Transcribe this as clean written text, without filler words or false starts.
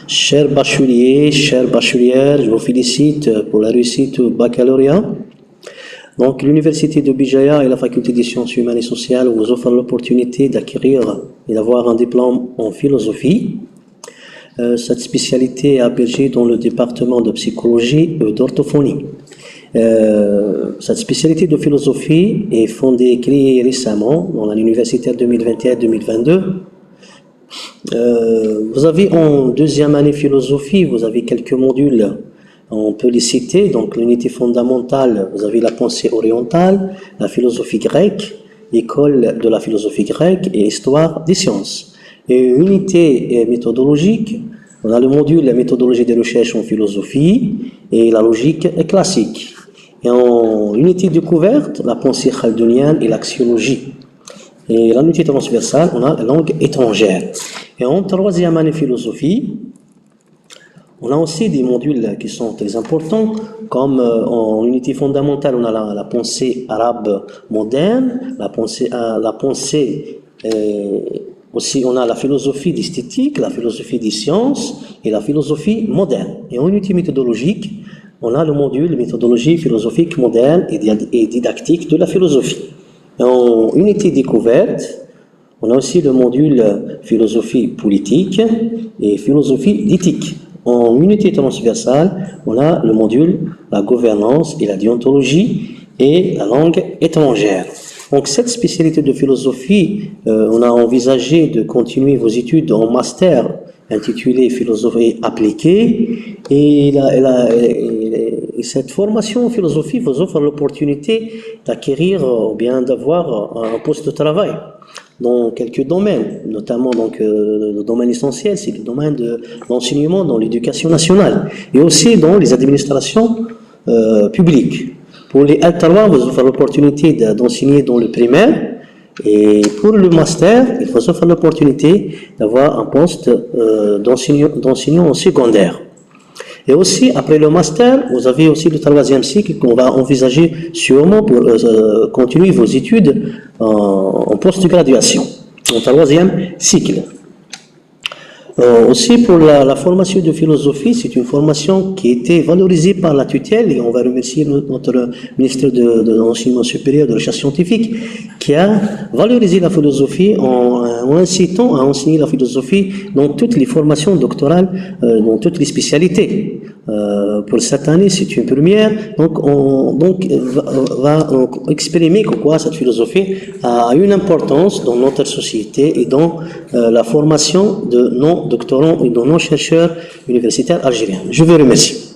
Chers bacheliers, chères bachelières, je vous félicite pour la réussite au baccalauréat. Donc, l'Université de Bijaya et la Faculté des sciences humaines et sociales vous offrent l'opportunité d'acquérir et d'avoir un diplôme en philosophie. Cette spécialité est hébergée dans le département de psychologie et d'orthophonie. Cette spécialité de philosophie est fondée et créée récemment dans l'année universitaire 2021-2022. Vous avez en deuxième année philosophie, vous avez quelques modules, on peut les citer. Donc l'unité fondamentale, vous avez la pensée orientale, la philosophie grecque, école de la philosophie grecque et histoire des sciences. Et unité méthodologique, on a le module la méthodologie des recherches en philosophie et la logique classique. Et en unité découverte, la pensée chaldonienne et l'axiologie. Et l'unité transversale, on a la langue étrangère. Et en troisième année philosophie, on a aussi des modules qui sont très importants, comme en unité fondamentale, on a la pensée arabe moderne, aussi on a la philosophie d'esthétique, la philosophie des sciences et la philosophie moderne. Et en unité méthodologique, on a le module méthodologie philosophique moderne et didactique de la philosophie. Et en unité découverte, on a aussi le module philosophie politique et philosophie d'éthique. En unité transversale, on a le module la gouvernance et la déontologie et la langue étrangère. Donc cette spécialité de philosophie, on a envisagé de continuer vos études en master intitulé philosophie appliquée et cette formation en philosophie vous offre l'opportunité d'acquérir ou bien d'avoir un poste de travail dans quelques domaines, notamment donc le domaine essentiel, c'est le domaine de l'enseignement dans l'éducation nationale et aussi dans les administrations publiques. Pour les alternants, vous offre l'opportunité d'enseigner dans le primaire et pour le master, il vous offre l'opportunité d'avoir un poste d'enseignant en secondaire. Et aussi, après le master, vous avez aussi le troisième cycle qu'on va envisager sûrement pour continuer vos études en post-graduation, en troisième cycle. Aussi pour la formation de philosophie, c'est une formation qui a été valorisée par la tutelle et on va remercier notre ministre de l'enseignement supérieur de recherche scientifique qui a valorisé la philosophie en incitant à enseigner la philosophie dans toutes les formations doctorales, dans toutes les spécialités. Pour cette année, c'est une première, donc on va exprimer quoi cette philosophie a une importance dans notre société et dans la formation de nos doctorants et de nos chercheurs universitaires algériens. Je vous remercie.